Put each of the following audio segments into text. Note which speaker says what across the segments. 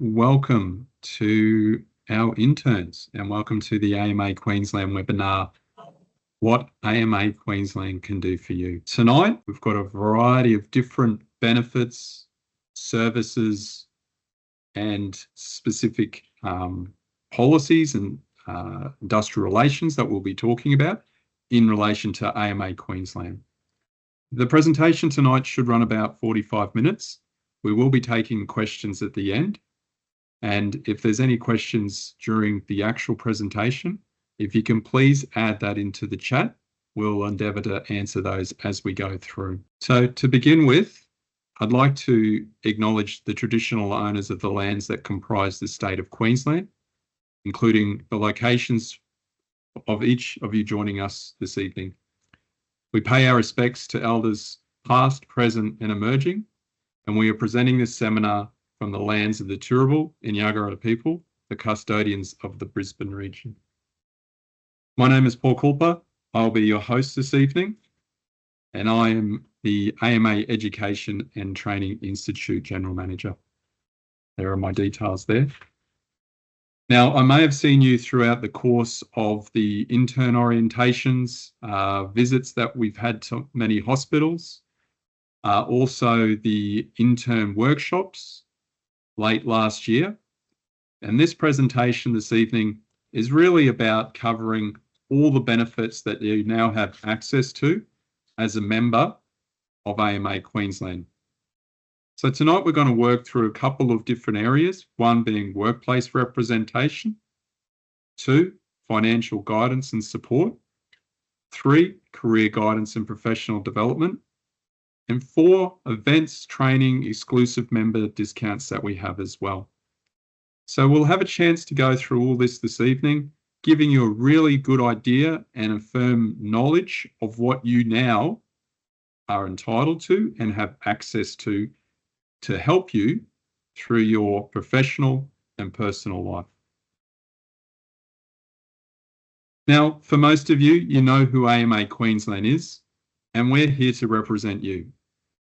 Speaker 1: Welcome to our interns and welcome to the AMA Queensland webinar, What AMA Queensland Can Do For You. Tonight, we've got a variety of different benefits, services, and specific policies and industrial relations that we'll be talking about in relation to AMA Queensland. The presentation tonight should run about 45 minutes. We will be taking questions at the end. And if there's any questions during the actual presentation, if you can please add that into the chat, we'll endeavour to answer those as we go through. So to begin with, I'd like to acknowledge the traditional owners of the lands that comprise the state of Queensland, including the locations of each of you joining us this evening. We pay our respects to elders past, present and emerging, and we are presenting this seminar from the lands of the Turrbal and Yagara people, the custodians of the Brisbane region. My name is Paul Culper. I'll be your host this evening, and I am the AMA Education and Training Institute General Manager. There are my details there. Now, I may have seen you throughout the course of the intern orientations, visits that we've had to many hospitals, also the intern workshops late last year. And this presentation this evening is really about covering all the benefits that you now have access to as a member of AMA Queensland. So tonight we're going to work through a couple of different areas, one being workplace representation, 2, financial guidance and support, 3, career guidance and professional development, and 4, events, training, exclusive member discounts that we have as well. So we'll have a chance to go through all this evening, giving you a really good idea and a firm knowledge of what you now are entitled to and have access to help you through your professional and personal life. Now, for most of you, you know who AMA Queensland is, and we're here to represent you.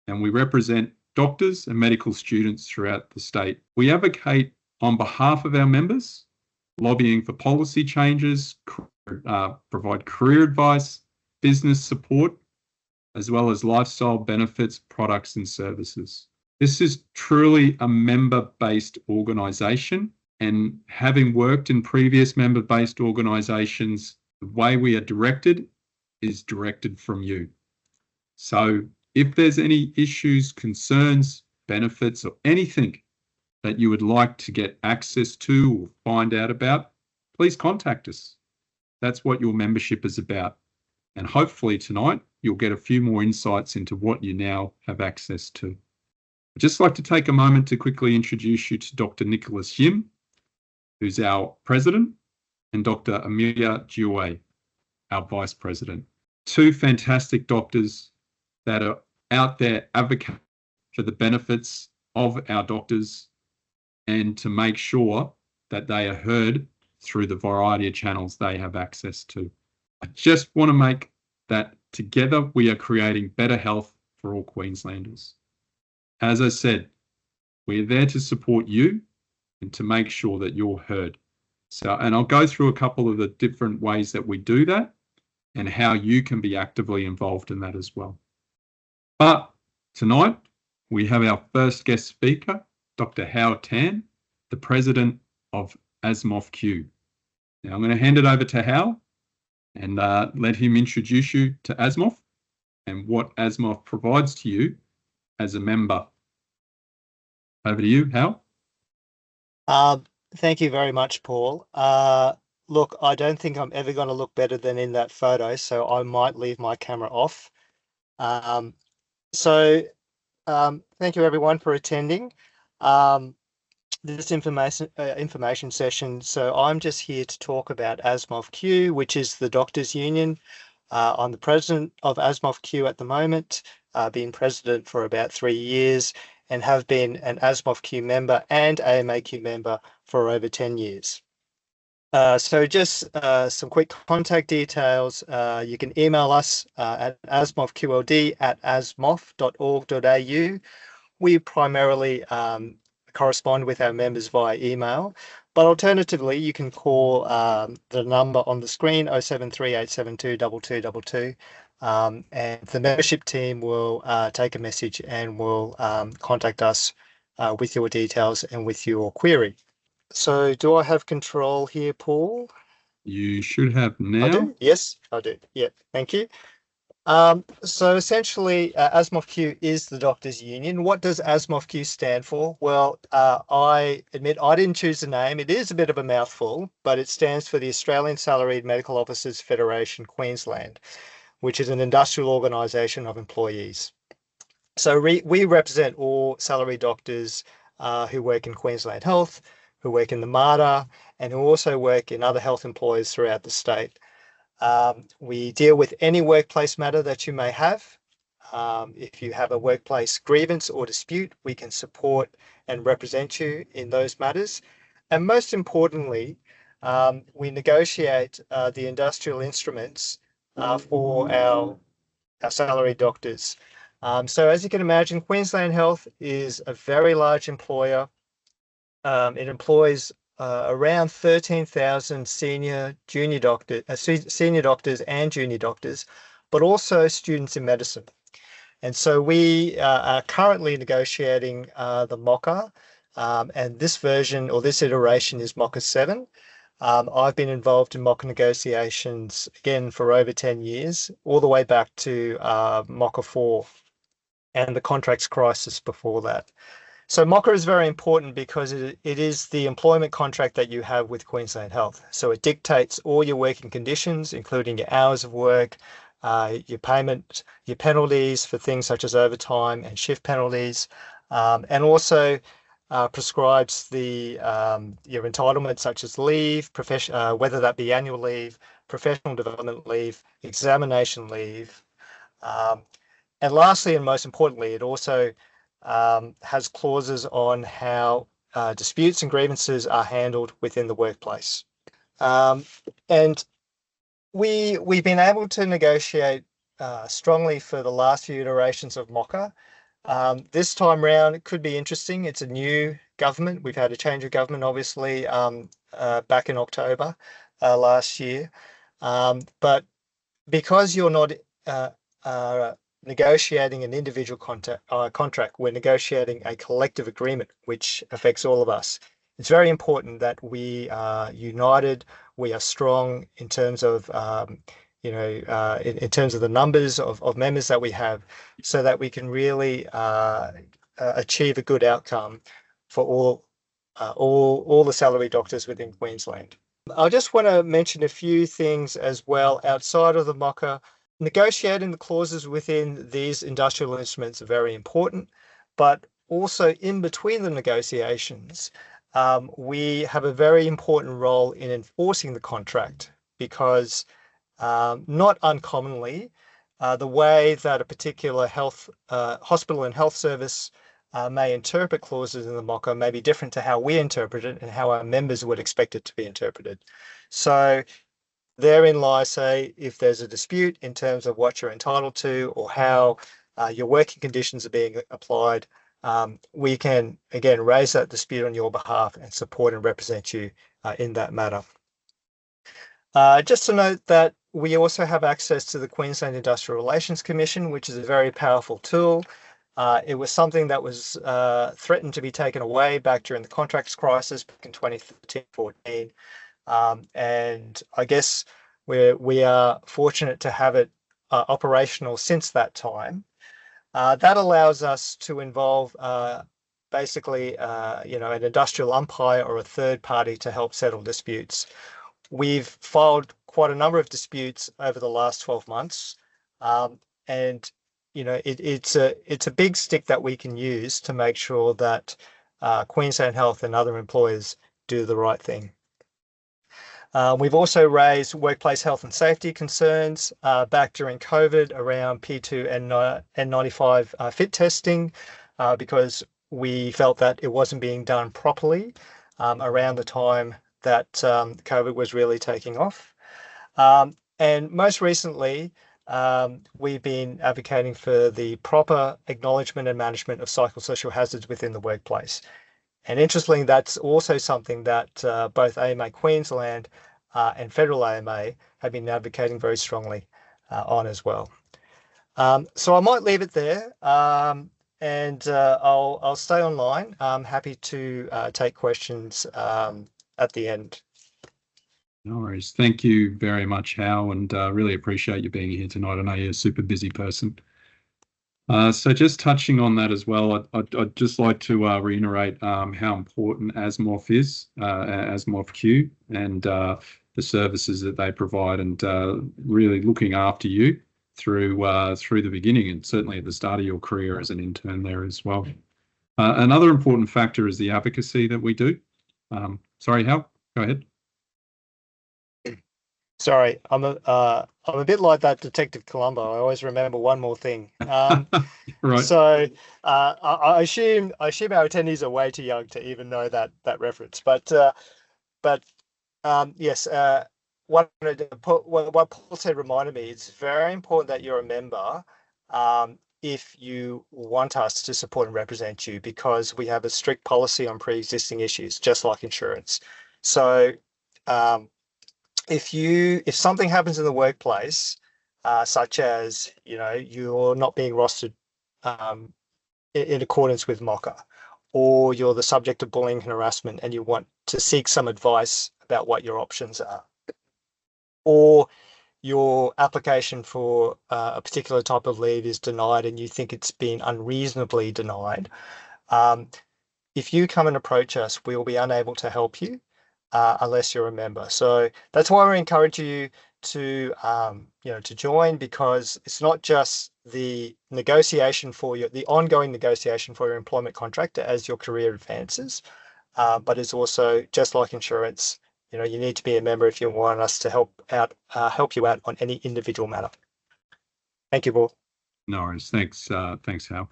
Speaker 1: And we represent doctors and medical students throughout the state. We advocate on behalf of our members, lobbying for policy changes, provide career advice, business support, as well as lifestyle benefits, products and services. This is truly a member-based organisation, and having worked in previous member-based organisations, the way we are directed is directed from you. So if there's any issues, concerns, benefits, or anything that you would like to get access to or find out about, please contact us. That's what your membership is about. And hopefully tonight, you'll get a few more insights into what you now have access to. I'd just like to take a moment to quickly introduce you to Dr. Nicholas Yim, who's our president, and Dr. Amelia Jiwei, our vice president. 2 fantastic doctors that are out there advocating for the benefits of our doctors and to make sure that they are heard through the variety of channels they have access to. I just want to make that together we are creating better health for all Queenslanders. As I said, we're there to support you and to make sure that you're heard. So, and I'll go through a couple of the different ways that we do that and how you can be actively involved in that as well. But tonight, we have our first guest speaker, Dr. Howard Tan, the president of ASMOF-Q. Now, I'm going to hand it over to Hal and let him introduce you to ASMOF and what ASMOF provides to you as a member. Over to you, Hal.
Speaker 2: Thank you very much, Paul. Look, I don't think I'm ever going to look better than in that photo, so I might leave my camera off. Thank you everyone for attending this information session. So I'm just here to talk about ASMOF-Q, which is the Doctors Union. I'm the president of ASMOF-Q at the moment, been president for about 3 years and have been an ASMOF-Q member and AMA-Q member for over 10 years. So just some quick contact details. You can email us at asmofqld@asmof.org.au. We primarily correspond with our members via email. But alternatively, you can call the number on the screen, 0738722222, and the membership team will take a message and will contact us with your details and with your query. So do I have control here, Paul?
Speaker 1: You should have now.
Speaker 2: I do? Yes, I do. Yeah, thank you. So essentially, ASMOFQ is the doctors' union. What does ASMOFQ stand for? Well, I admit I didn't choose the name. It is a bit of a mouthful, but it stands for the Australian Salaried Medical Officers Federation Queensland, which is an industrial organisation of employees. So we represent all salaried doctors who work in Queensland Health, who work in the MARTA, and who also work in other health employers throughout the state. We deal with any workplace matter that you may have. If you have a workplace grievance or dispute, we can support and represent you in those matters. And most importantly, we negotiate the industrial instruments for our salaried doctors. So as you can imagine, Queensland Health is a very large employer. It employs around 13,000 senior doctors and junior doctors, but also students in medicine. And so we are currently negotiating the MOCA, and this version or this iteration is MOCA 7. I've been involved in MOCA negotiations again for over 10 years, all the way back to MOCA 4 and the contracts crisis before that. So MOCA is very important because it is the employment contract that you have with Queensland Health. So it dictates all your working conditions, including your hours of work, your payment, your penalties for things such as overtime and shift penalties, and also prescribes your entitlements such as leave, whether that be annual leave, professional development leave, examination leave. And lastly, and most importantly, it also has clauses on how disputes and grievances are handled within the workplace. And we've been able to negotiate strongly for the last few iterations of MOCA. This time round, it could be interesting. It's a new government. We've had a change of government, obviously, back in October last year. But because you're not negotiating an individual contract, we're negotiating a collective agreement which affects all of us. It's very important that we are united, we are strong in terms of in terms of the numbers of members that we have, so that we can really achieve a good outcome for all the salary doctors within Queensland. I just want to mention a few things as well outside of the MOCA. Negotiating the clauses within these industrial instruments are very important, but also in between the negotiations, we have a very important role in enforcing the contract because not uncommonly, the way that a particular hospital and health service may interpret clauses in the MOCA may be different to how we interpret it and how our members would expect it to be interpreted. So therein lies, say, if there's a dispute in terms of what you're entitled to or how your working conditions are being applied, we can, again, raise that dispute on your behalf and support and represent you in that matter. Just to note that we also have access to the Queensland Industrial Relations Commission, which is a very powerful tool. It was something that was threatened to be taken away back during the contracts crisis back in 2013-14. And I guess we are fortunate to have it operational since that time. That allows us to involve basically an industrial umpire or a third party to help settle disputes. We've filed quite a number of disputes over the last 12 months, and it's a big stick that we can use to make sure that Queensland Health and other employers do the right thing. We've also raised workplace health and safety concerns back during COVID around P2 and N95 fit testing because we felt that it wasn't being done properly around the time that COVID was really taking off. And most recently, we've been advocating for the proper acknowledgement and management of psychosocial hazards within the workplace. And interestingly, that's also something that both AMA Queensland and Federal AMA have been advocating very strongly on as well. So I might leave it there, and I'll stay online. I'm happy to take questions at the end.
Speaker 1: No worries. Thank you very much, Hal, and really appreciate you being here tonight. I know you're a super busy person. So just touching on that as well, I'd just like to reiterate how important ASMOF is, ASMOF Q, and the services that they provide, and really looking after you through the beginning, and certainly at the start of your career as an intern there as well. Another important factor is the advocacy that we do. Sorry, Hal, go ahead.
Speaker 2: Sorry, I'm a bit like that Detective Columbo. I always remember one more thing.
Speaker 1: Right.
Speaker 2: So I assume our attendees are way too young to even know that reference. But yes, what Paul said reminded me. It's very important that you're a member if you want us to support and represent you, because we have a strict policy on pre-existing issues, just like insurance. So if something happens in the workplace, such as you're not being rostered in accordance with MOCA, or you're the subject of bullying and harassment and you want to seek some advice about what your options are, or your application for a particular type of leave is denied and you think it's been unreasonably denied, if you come and approach us, we will be unable to help you unless you're a member. So that's why we encourage you to to join, because it's not just the ongoing negotiation for your employment contract as your career advances, but it's also just like insurance. You need to be a member if you want us to help you out on any individual matter. Thank you, Paul.
Speaker 1: No worries. Thanks, Hal.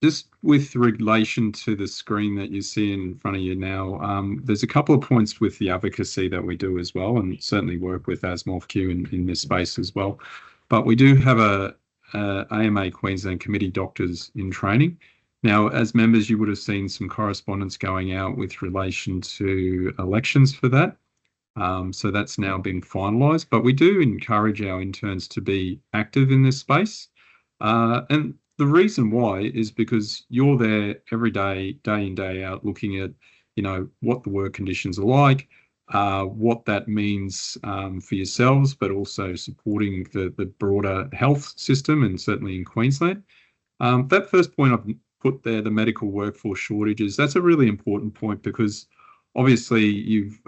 Speaker 1: Just with relation to the screen that you see in front of you now, there's a couple of points with the advocacy that we do as well, and certainly work with ASMOFQ in this space as well. But we do have a AMA Queensland committee doctors in training. Now, as members, you would have seen some correspondence going out with relation to elections for that. So that's now been finalised. But we do encourage our interns to be active in this space. And the reason why is because you're there every day, day in, day out, looking at, what the work conditions are like, what that means for yourselves, but also supporting the broader health system, and certainly in Queensland. That first point I've put there, the medical workforce shortages, that's a really important point, because obviously you've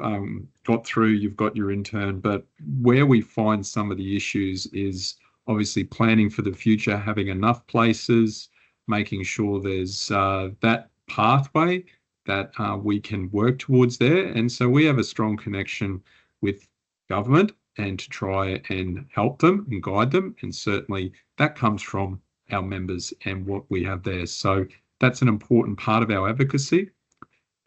Speaker 1: got your intern, but where we find some of the issues is obviously planning for the future, having enough places, making sure there's that pathway that we can work towards there. And so we have a strong connection with government and to try and help them and guide them. And certainly that comes from our members and what we have there. So that's an important part of our advocacy.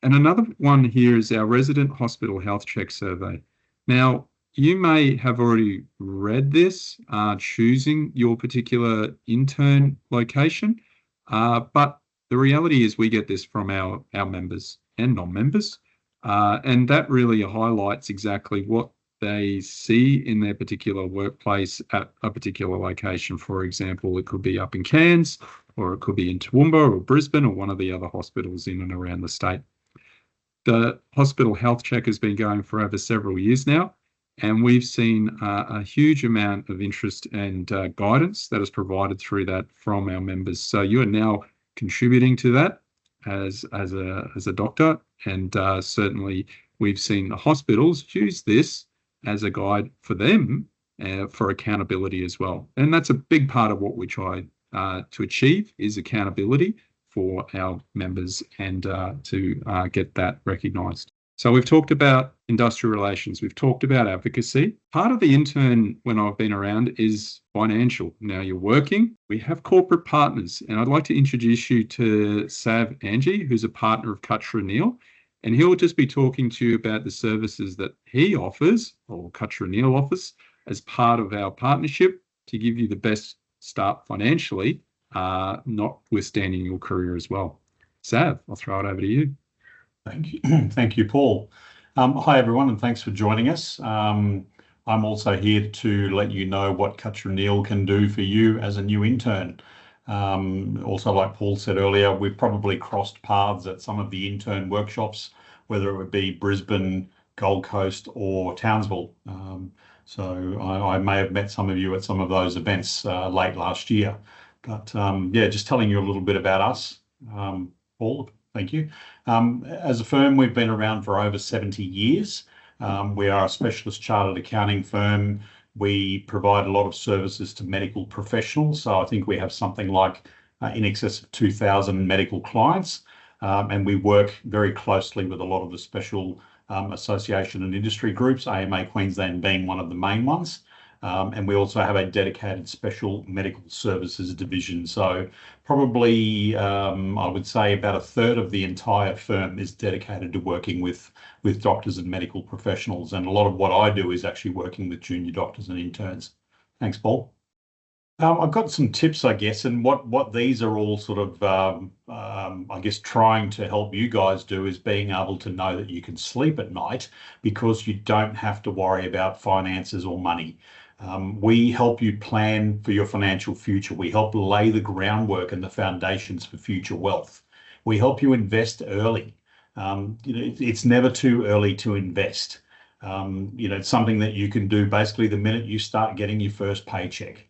Speaker 1: And another one here is our resident hospital health check survey. Now, you may have already read this, choosing your particular intern location, but the reality is we get this from our members and non-members, and that really highlights exactly what they see in their particular workplace at a particular location. For example, it could be up in Cairns, or it could be in Toowoomba or Brisbane, or one of the other hospitals in and around the state. The hospital health check has been going for over several years now, and we've seen a huge amount of interest and guidance that is provided through that from our members. So you are now contributing to that as a doctor, and certainly we've seen the hospitals use this as a guide for them for accountability as well. And that's a big part of what we try to achieve, is accountability for our members, and to get that recognised. So we've talked about industrial relations, we've talked about advocacy. Part of the intern, when I've been around, is financial. Now you're working, we have corporate partners, and I'd like to introduce you to Sav Angie, who's a partner of Cutcher & Neal, and he'll just be talking to you about the services that he offers, or Cutcher & Neal offers, as part of our partnership to give you the best start financially, notwithstanding your career as well. Sav, I'll throw it over to you.
Speaker 3: Thank you. Thank you, Paul. Hi, everyone, and thanks for joining us. I'm also here to let you know what Cutcher&Neal can do for you as a new intern. Also, like Paul said earlier, we've probably crossed paths at some of the intern workshops, whether it would be Brisbane, Gold Coast, or Townsville. So I may have met some of you at some of those events late last year. But yeah, just telling you a little bit about us. Paul, thank you. As a firm, we've been around for over 70 years. We are a specialist chartered accounting firm. We provide a lot of services to medical professionals. So I think we have something like in excess of 2,000 medical clients. And we work very closely with a lot of the special association and industry groups, AMA Queensland being one of the main ones. And we also have a dedicated special medical services division. So probably, I would say about a third of the entire firm is dedicated to working with doctors and medical professionals. And a lot of what I do is actually working with junior doctors and interns. Thanks, Paul. I've got some tips, I guess, and what these are all sort of, I guess, trying to help you guys do is being able to know that you can sleep at night because you don't have to worry about finances or money. We help you plan for your financial future. We help lay the groundwork and the foundations for future wealth. We help you invest early. It's never too early to invest. It's something that you can do basically the minute you start getting your first paycheck.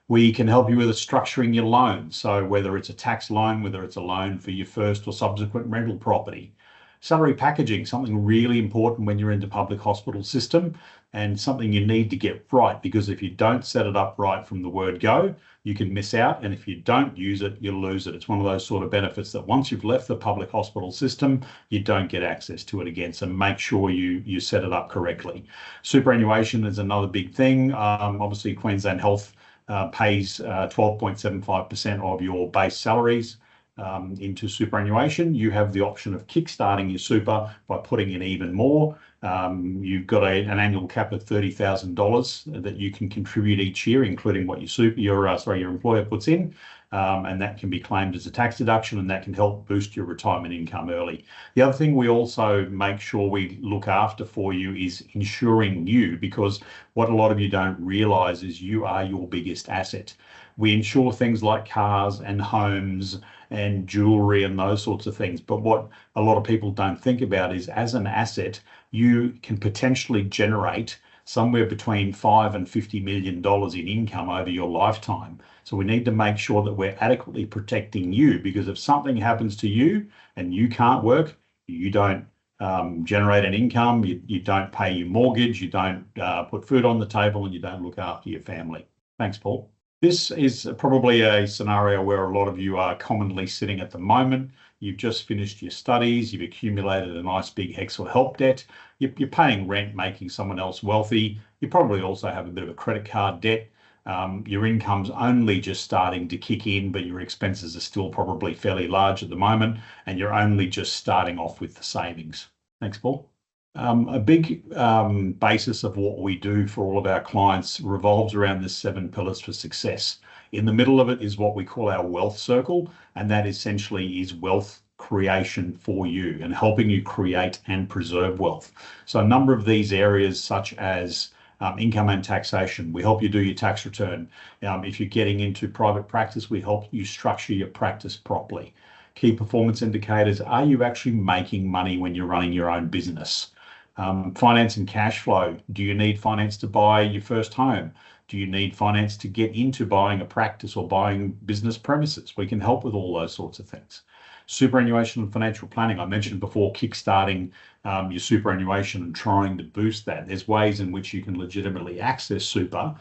Speaker 3: We can help you with structuring your loan. So whether it's a tax loan, whether it's a loan for your first or subsequent rental property. Salary packaging, something really important when you're in the public hospital system and something you need to get right, because if you don't set it up right from the word go, you can miss out. And if you don't use it, you'll lose it. It's one of those sort of benefits that once you've left the public hospital system, you don't get access to it again. So make sure you set it up correctly. Superannuation is another big thing. Obviously, Queensland Health pays 12.75% of your base salaries into superannuation. You have the option of kickstarting your super by putting in even more. You've got an annual cap of $30,000 that you can contribute each year, including what your employer puts in, and that can be claimed as a tax deduction, and that can help boost your retirement income early. The other thing we also make sure we look after for you is insuring you, because what a lot of you don't realise is you are your biggest asset. We insure things like cars and homes and jewelry and those sorts of things. But what a lot of people don't think about is as an asset, you can potentially generate somewhere between $5 and $50 million in income over your lifetime. So we need to make sure that we're adequately protecting you, because if something happens to you and you can't work, you don't generate an income, you don't pay your mortgage, you don't put food on the table, and you don't look after your family. Thanks, Paul. This is probably a scenario where a lot of you are commonly sitting at the moment. You've just finished your studies, you've accumulated a nice big HECS or HELP debt, you're paying rent, making someone else wealthy. You probably also have a bit of a credit card debt. Your income's only just starting to kick in, but your expenses are still probably fairly large at the moment, and you're only just starting off with the savings. Thanks, Paul. A big basis of what we do for all of our clients revolves around the 7 pillars for success. In the middle of it is what we call our wealth circle, and that essentially is wealth creation for you and helping you create and preserve wealth. So a number of these areas, such as income and taxation, we help you do your tax return. If you're getting into private practice, we help you structure your practice properly. Key performance indicators, are you actually making money when you're running your own business? Finance and cash flow. Do you need finance to buy your first home? Do you need finance to get into buying a practice or buying business premises? We can help with all those sorts of things. Superannuation and financial planning. I mentioned before kickstarting your superannuation and trying to boost that. There's ways in which you can legitimately access super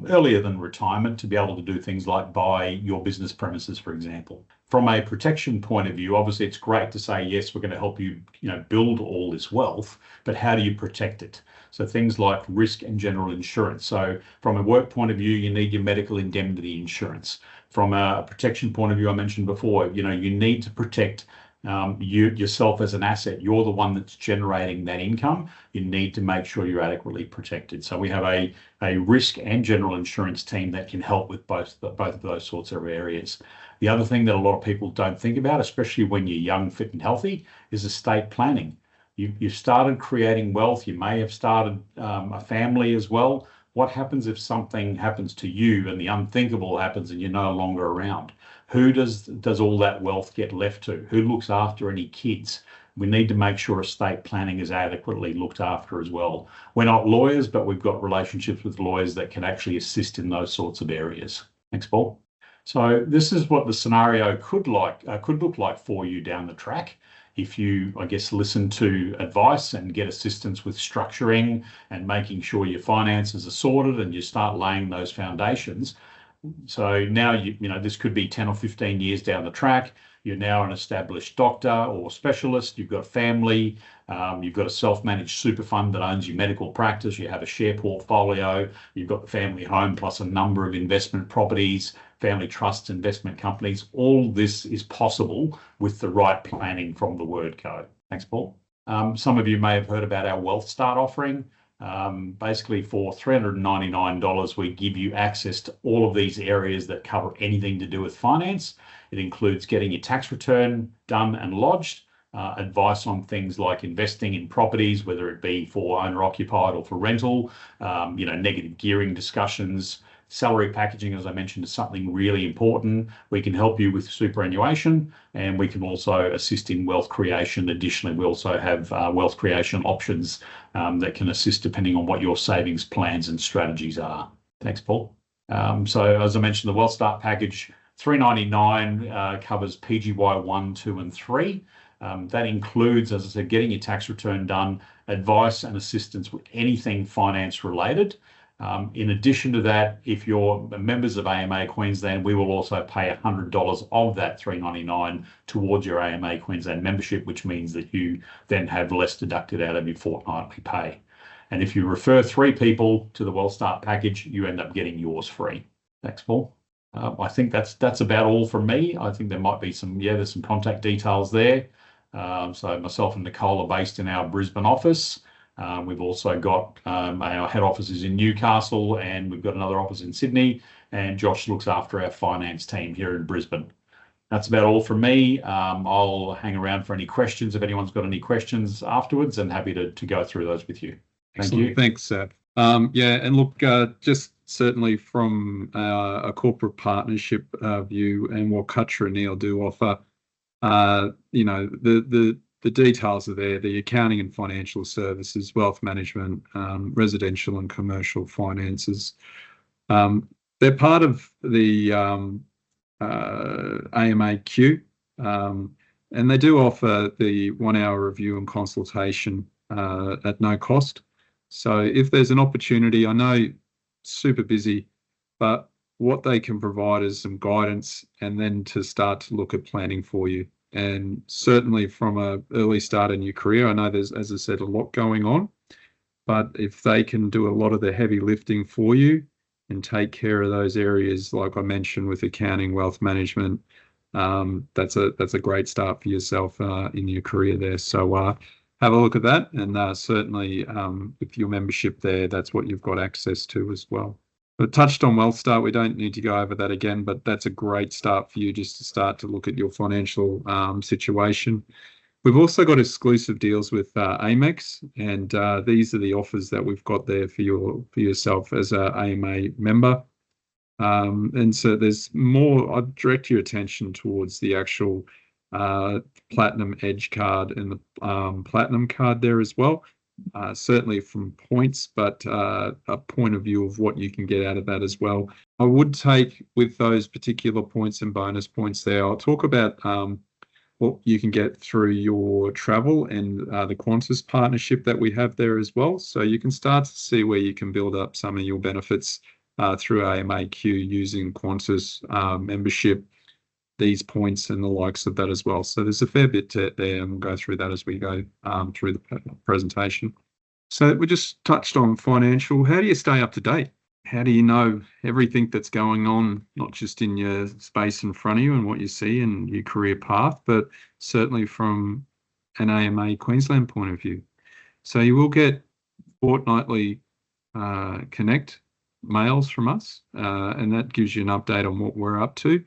Speaker 3: earlier than retirement to be able to do things like buy your business premises, for example. From a protection point of view, obviously it's great to say, yes, we're going to help you, build all this wealth, but how do you protect it? So things like risk and general insurance. So from a work point of view, you need your medical indemnity insurance. From a protection point of view, I mentioned before, you need to protect you yourself as an asset, you're the one that's generating that income. You need to make sure you're adequately protected. So we have a risk and general insurance team that can help with both of those sorts of areas. The other thing that a lot of people don't think about, especially when you're young, fit and healthy, is estate planning. You've started creating wealth. You may have started a family as well. What happens if something happens to you and the unthinkable happens and you're no longer around? Who does all that wealth get left to? Who looks after any kids? We need to make sure estate planning is adequately looked after as well. We're not lawyers, but we've got relationships with lawyers that can actually assist in those sorts of areas. Thanks, Paul. So this is what the scenario could look like for you down the track. If you, I guess, listen to advice and get assistance with structuring and making sure your finances are sorted and you start laying those foundations. So now, you know, this could be 10 or 15 years down the track. You're now an established doctor or specialist. You've got a family. You've got a self-managed super fund that owns your medical practice. You have a share portfolio. You've got the family home plus a number of investment properties, family trusts, investment companies. All this is possible with the right planning from the word go. Thanks, Paul. Some of you may have heard about our Wealth Start offering. Basically, for $399, we give you access to all of these areas that cover anything to do with finance. It includes getting your tax return done and lodged, advice on things like investing in properties, whether it be for owner-occupied or for rental, negative gearing discussions. Salary packaging, as I mentioned, is something really important. We can help you with superannuation, and we can also assist in wealth creation. Additionally, we also have wealth creation options that can assist depending on what your savings plans and strategies are. Thanks, Paul. So as I mentioned, the Wealth Start package, $399 covers PGY 1, 2 and 3. That includes, as I said, getting your tax return done, advice and assistance with anything finance related. In addition to that, if you're members of AMA Queensland, we will also pay $100 of that $399 towards your AMA Queensland membership, which means that you then have less deducted out of your fortnightly pay. And if you refer 3 people to the Wealth Start package, you end up getting yours free. Thanks, Paul. I think that's about all from me. I think there might be there's some contact details there. So myself and Nicole are based in our Brisbane office. We've also got our head offices in Newcastle, and we've got another office in Sydney, and Josh looks after our finance team here in Brisbane. That's about all from me. I'll hang around for any questions if anyone's got any questions afterwards, and happy to go through those with you. Thank you.
Speaker 1: Thanks, Seth. And look, just certainly from a corporate partnership view and what Cutcher and Neil do offer, the details are there, the accounting and financial services, wealth management, residential and commercial finances. They're part of the AMAQ, and they do offer the 1-hour review and consultation at no cost. So if there's an opportunity, I know super busy, but what they can provide is some guidance and then to start to look at planning for you. And certainly from an early start in your career, I know there's, as I said, a lot going on, but if they can do a lot of the heavy lifting for you and take care of those areas, like I mentioned with accounting, wealth management, that's a great start for yourself in your career there. So have a look at that, and certainly with your membership there, that's what you've got access to as well. But touched on Wealth Start, we don't need to go over that again, but that's a great start for you just to start to look at your financial situation. We've also got exclusive deals with Amex, and these are the offers that we've got there for yourself as an AMA member. And so there's more. I'd direct your attention towards the actual Platinum Edge card and the Platinum card there as well. Certainly from points, but a point of view of what you can get out of that as well. I would take with those particular points and bonus points there, I'll talk about what you can get through your travel and the Qantas partnership that we have there as well. So you can start to see where you can build up some of your benefits through AMAQ using Qantas membership, these points and the likes of that as well. So there's a fair bit there, and we'll go through that as we go through the presentation. So we just touched on financial. How do you stay up to date? how do you know everything that's going on, not just in your space in front of you and what you see and your career path, but certainly from an AMA Queensland point of view? So you will get fortnightly connect mails from us, and that gives you an update on what we're up to.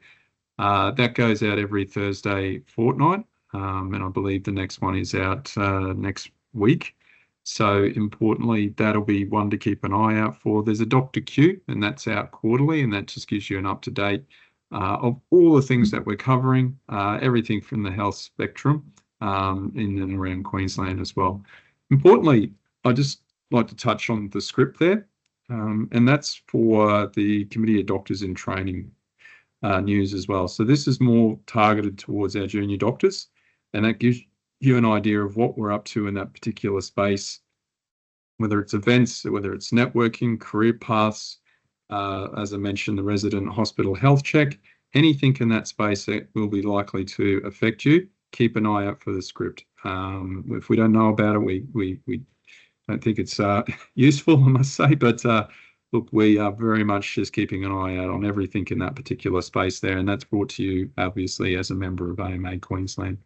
Speaker 1: That goes out every Thursday fortnight, and I believe the next one is out next week. So importantly, that'll be one to keep an eye out for. There's a Dr. Q, and that's out quarterly, and that just gives you an up-to-date of all the things that we're covering, everything from the health spectrum in and around Queensland as well. Importantly, I just like to touch on the script there, and that's for the Committee of Doctors in Training news as well. So this is more targeted towards our junior doctors, and that gives you an idea of what we're up to in that particular space, whether it's events, whether it's networking, career paths, as I mentioned, the resident hospital health check, anything in that space that will be likely to affect you. Keep an eye out for the script. If we don't know about it, we don't think it's useful, I must say, but look, we are very much just keeping an eye out on everything in that particular space there, and that's brought to you, obviously, as a member of AMA Queensland.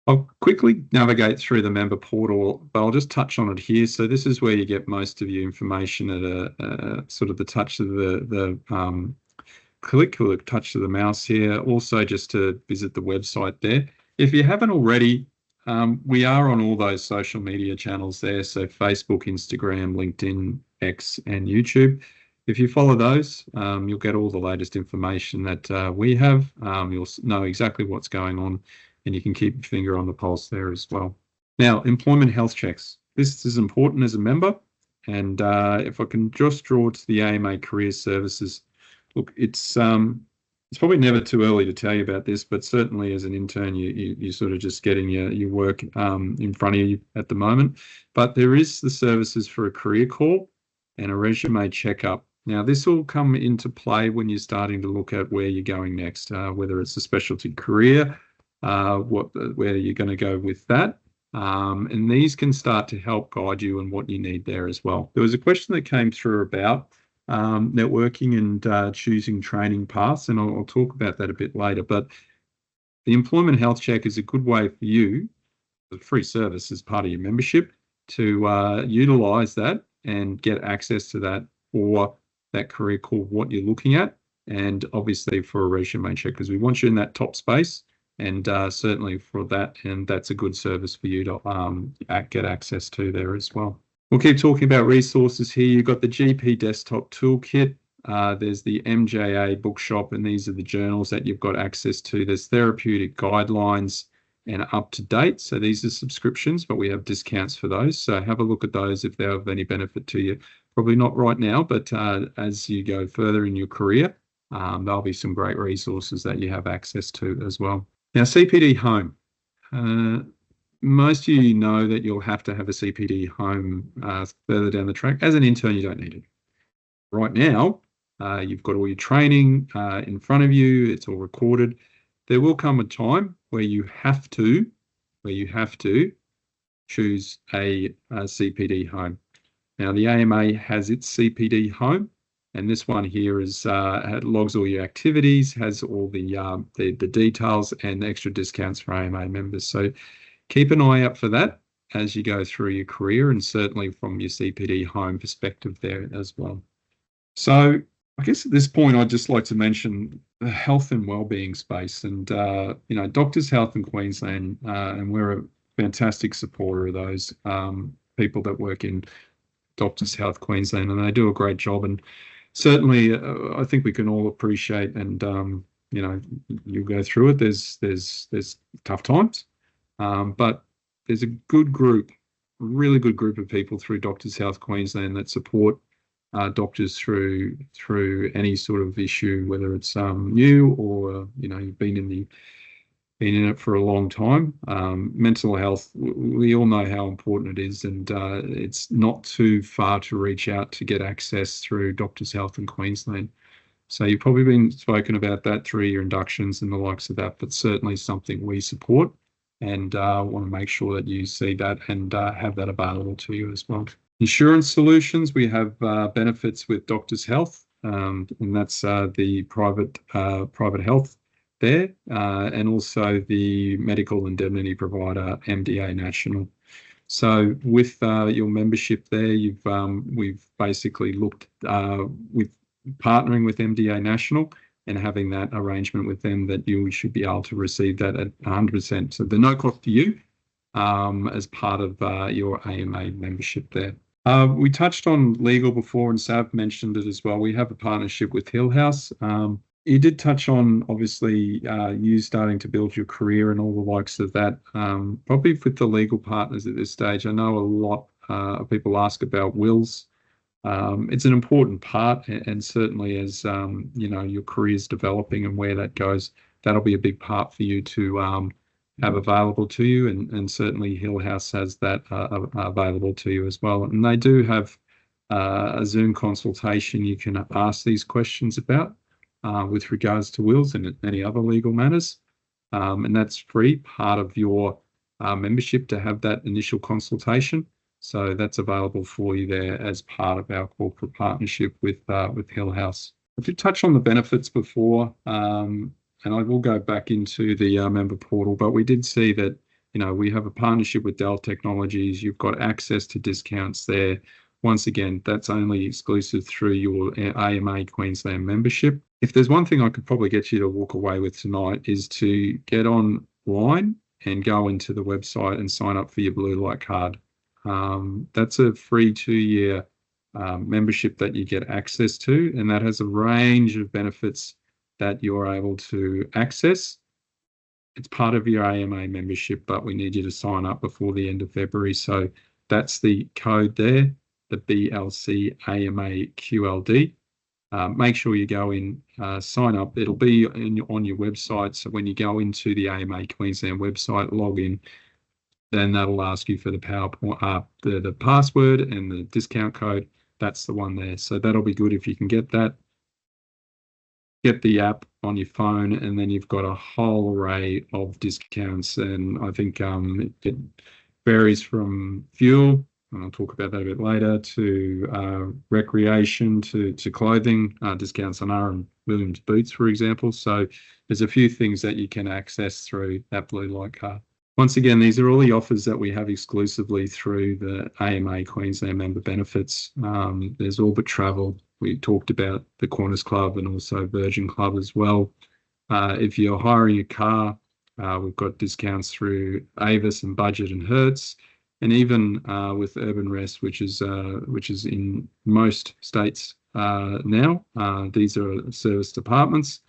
Speaker 1: I'll quickly navigate through the member portal, but I'll just touch on it here. So this is where you get most of your information at a sort of the touch of the click or the touch of the mouse here. Also, just to visit the website there. If you haven't already, we are on all those social media channels there. So Facebook, Instagram, LinkedIn, X, and YouTube. If you follow those, you'll get all the latest information that we have. You'll know exactly what's going on, and you can keep your finger on the pulse there as well. Now, employment health checks. This is important as a member. And if I can just draw to the AMA Career Services, look, it's probably never too early to tell you about this, but certainly as an intern, you're sort of just getting your work in front of you at the moment. But there is the services for a career call and a resume checkup. Now, this will come into play when you're starting to look at where you're going next, whether it's a specialty career, where you're going to go with that. And these can start to help guide you in what you need there as well. There was a question that came through about networking and choosing training paths, and I'll talk about that a bit later. But the employment health check is a good way for you, the free service as part of your membership, to utilise that and get access to that for that career call, what you're looking at, and obviously for a resume check, because we want you in that top space. And certainly for that, and that's a good service for you to get access to there as well. We'll keep talking about resources here. You've got the GP Desktop Toolkit. There's the MJA Bookshop, and these are the journals that you've got access to. There's therapeutic guidelines and up to date. So these are subscriptions, but we have discounts for those. So have a look at those if they're of any benefit to you. Probably not right now, but as you go further in your career, there'll be some great resources that you have access to as well. Now, CPD Home. Most of you know that you'll have to have a CPD Home further down the track. As an intern, you don't need it. Right now, you've got all your training in front of you. It's all recorded. There will come a time where you have to choose a CPD Home. Now, the AMA has its CPD Home, and this one here is logs all your activities, has all the details and extra discounts for AMA members. So keep an eye out for that as you go through your career, and certainly from your CPD Home perspective there as well. So I guess at this point, I'd just like to mention the health and wellbeing space, and Doctors Health in Queensland, and we're a fantastic supporter of those people that work in Doctors Health Queensland, and they do a great job. And certainly, I think we can all appreciate, and you go through it. There's tough times, but there's a good group, really good group of people through Doctors Health Queensland that support doctors through any sort of issue, whether it's new or you've been in it for a long time. Mental health, we all know how important it is, and it's not too far to reach out to get access through Doctors Health in Queensland. So you've probably been spoken about that through your inductions and the likes of that, but certainly something we support, and want to make sure that you see that and have that available to you as well. Insurance solutions, we have benefits with Doctors Health, and that's the private health there, and also the medical indemnity provider, MDA National. So with your membership there, we've basically looked with partnering with MDA National and having that arrangement with them that you should be able to receive that at 100%. So the no cost to you as part of your AMA membership there. We touched on legal before, and Sav mentioned it as well. We have a partnership with Hill House. You did touch on, obviously, you starting to build your career and all the likes of that. Probably with the legal partners at this stage, I know a lot of people ask about wills. It's an important part, and certainly as your career is developing and where that goes, that'll be a big part for you to have available to you, and certainly Hill House has that available to you as well. And they do have a Zoom consultation you can ask these questions about with regards to wills and any other legal matters. And that's free, part of your membership to have that initial consultation. So that's available for you there as part of our corporate partnership with Hill House. I did touch on the benefits before, and I will go back into the member portal, but we did see that, we have a partnership with Dell Technologies. You've got access to discounts there. Once again, that's only exclusive through your AMA Queensland membership. If there's one thing I could probably get you to walk away with tonight is to get online and go into the website and sign up for your blue light card. That's a free 2-year membership that you get access to, and that has a range of benefits that you're able to access. It's part of your AMA membership, but we need you to sign up before the end of February. So that's the code there, the BLC AMA QLD. Make sure you go in, sign up. It'll be on your website. So when you go into the AMA Queensland website, log in, then that'll ask you for the PowerPoint, the password and the discount code. That's the one there. So that'll be good if you can get that. Get the app on your phone, and then you've got a whole array of discounts. And I think it varies from fuel, and I'll talk about that a bit later, to recreation, to clothing, discounts on R&W Williams boots, for example. So there's a few things that you can access through that blue light card. Once again, these are all the offers that we have exclusively through the AMA Queensland member benefits. There's Orbit Travel. We talked about the Qantas Club and also Virgin Club as well. If you're hiring a car, we've got discounts through Avis and Budget and Hertz, and even with Urban Rest, which is in most states now. These are service departments,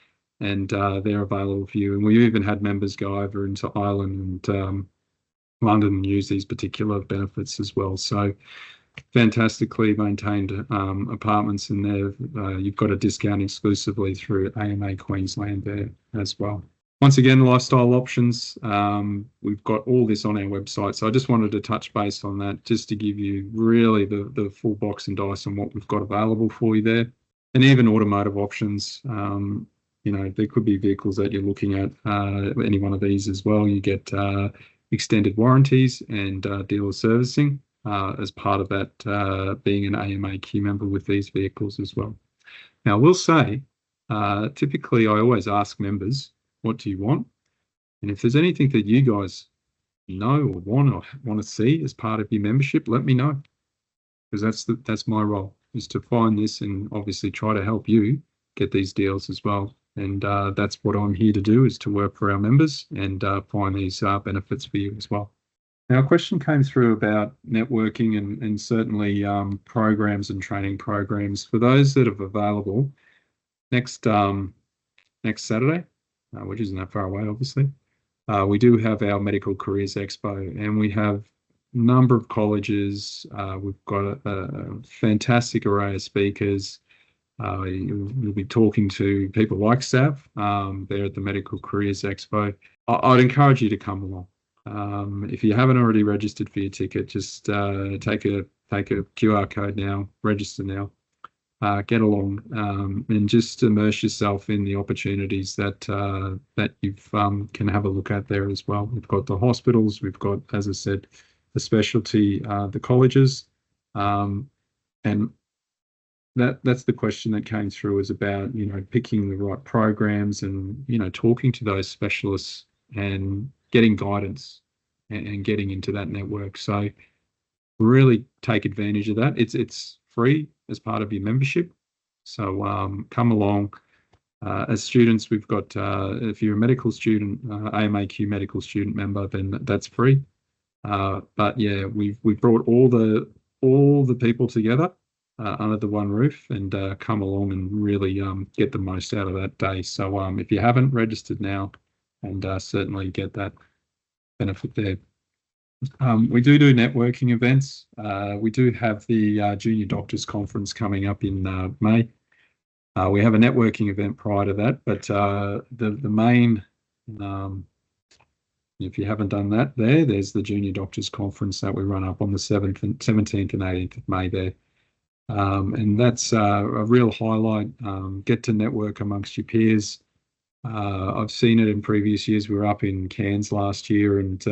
Speaker 1: and they're available for you. And we've even had members go over into Ireland and London and use these particular benefits as well. So fantastically maintained apartments in there. You've got a discount exclusively through AMA Queensland there as well. Once again, lifestyle options. We've got all this on our website. So I just wanted to touch base on that just to give you really the full box and dice on what we've got available for you there. And even automotive options. There could be vehicles that you're looking at, any one of these as well. You get extended warranties and dealer servicing as part of that, being an AMAQ member with these vehicles as well. Now, I will say, typically I always ask members, what do you want? And if there's anything that you guys know or want to see as part of your membership, let me know, because that's my role, is to find this and obviously try to help you get these deals as well. And that's what I'm here to do, is to work for our members and find these benefits for you as well. Now, a question came through about networking and certainly programs and training programs. For those that are available, next Saturday, which isn't that far away, obviously, we do have our Medical Careers Expo, and we have a number of colleges. We've got a fantastic array of speakers. You'll be talking to people like Sav there at the Medical Careers Expo. I'd encourage you to come along. If you haven't already registered for your ticket, just take a QR code now, register now, get along, and just immerse yourself in the opportunities that you've can have a look at there as well. We've got the hospitals, we've got, as I said, the specialty, the colleges, And that's the question that came through, is about, picking the right programs and, talking to those specialists and getting guidance and getting into that network. So really take advantage of that. It's free as part of your membership. So come along. As students, we've got, if you're a medical student, AMAQ medical student member, then that's free. But yeah, we've brought all the people together under the one roof, and come along and really get the most out of that day. So if you haven't registered now, and certainly get that benefit there. We do networking events. We do have the Junior Doctors Conference coming up in May. We have a networking event prior to that, but the main, if you haven't done that, there's the Junior Doctors Conference that we run up on the 17th and 18th of May there. And that's a real highlight. Get to network amongst your peers. I've seen it in previous years. We were up in Cairns last year, and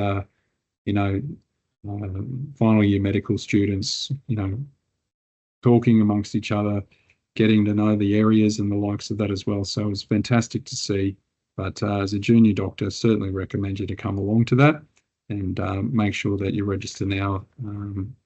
Speaker 1: final year medical students, talking amongst each other, getting to know the areas and the likes of that as well. So it was fantastic to see. But as a junior doctor, certainly recommend you to come along to that, and make sure that you register now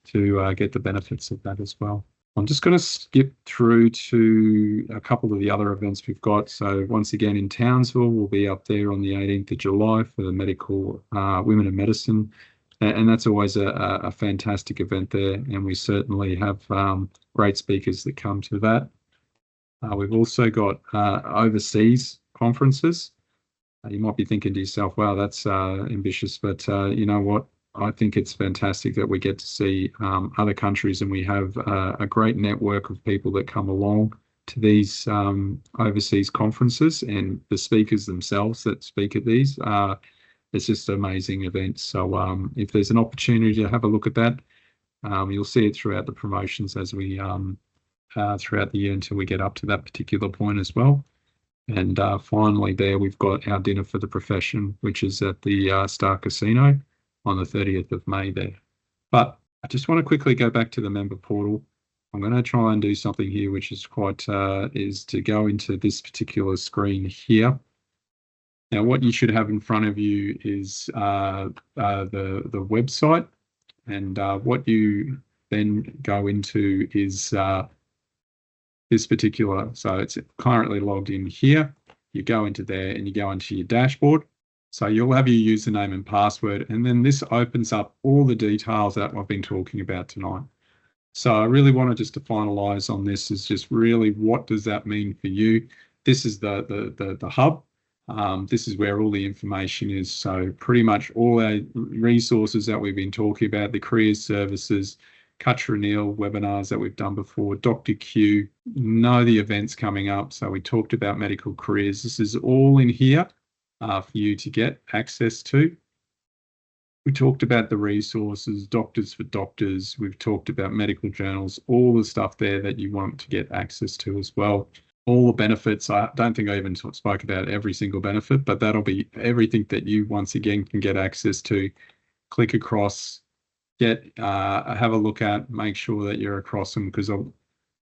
Speaker 1: to get the benefits of that as well. I'm just going to skip through to a couple of the other events we've got. So once again, in Townsville, we'll be up there on the 18th of July for the medical Women in Medicine. And that's always a fantastic event there. And we certainly have great speakers that come to that. We've also got overseas conferences. You might be thinking to yourself, wow, that's ambitious. But you know what? I think it's fantastic that we get to see other countries, and we have a great network of people that come along to these overseas conferences, and the speakers themselves that speak at these. It's just amazing events. So if there's an opportunity to have a look at that, you'll see it throughout the promotions as we throughout the year until we get up to that particular point as well. And finally there, we've got our dinner for the profession, which is at the Star Casino on the 30th of May there. But I just want to quickly go back to the member portal. I'm going to try and do something here, which is quite, is to go into this particular screen here. Now, what you should have in front of you is the website, and what you then go into is this particular, so it's currently logged in here. You go into there and you go into your dashboard. So you'll have your username and password, and then this opens up all the details that I've been talking about tonight. So I really wanted just to finalize on this, is just really, what does that mean for you? This is the hub. This is where all the information is. So pretty much all our resources that we've been talking about, the careers services, Cutcher-Neal webinars that we've done before, Dr. Q, the events coming up. So we talked about medical careers. This is all in here for you to get access to. We talked about the resources, Doctors for Doctors. We've talked about medical journals, all the stuff there that you want to get access to as well. All the benefits. I don't think I even spoke about every single benefit, but that'll be everything that you once again can get access to. Click across, have a look at, make sure that you're across them, because at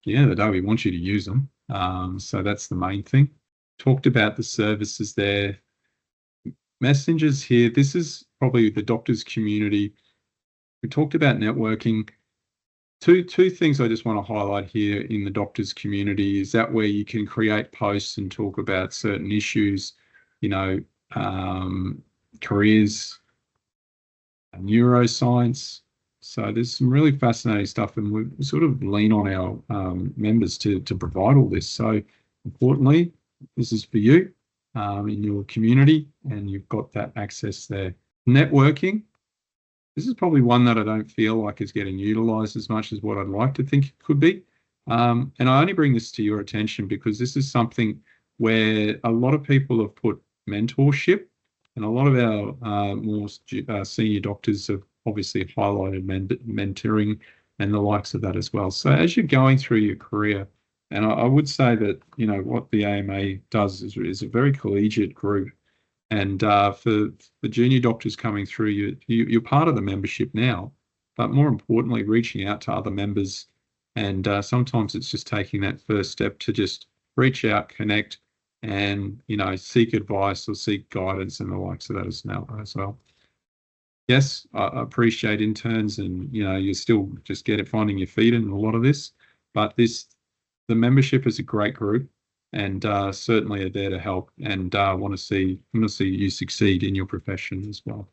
Speaker 1: the end of the day, we want you to use them. So that's the main thing. Talked about the services there. Messengers here. This is probably the doctors community. We talked about networking. Two things I just want to highlight here in the doctors community is that where you can create posts and talk about certain issues, careers, neuroscience. So there's some really fascinating stuff, and we sort of lean on our members to provide all this. So importantly, this is for you in your community, and you've got that access there. Networking. This is probably one that I don't feel like is getting utilised as much as what I'd like to think it could be. And I only bring this to your attention because this is something where a lot of people have put mentorship, and a lot of our more senior doctors have obviously highlighted mentoring and the likes of that as well. So as you're going through your career, and I would say that, what the AMA does is a very collegiate group. And for the junior doctors coming through, you're part of the membership now. but more importantly, reaching out to other members. And sometimes it's just taking that first step to just reach out, connect, and, seek advice or seek guidance and the likes of that as well. Yes, I appreciate interns, and you're still just finding your feet in a lot of this, but the membership is a great group, and certainly are there to help, and want to see you succeed in your profession as well.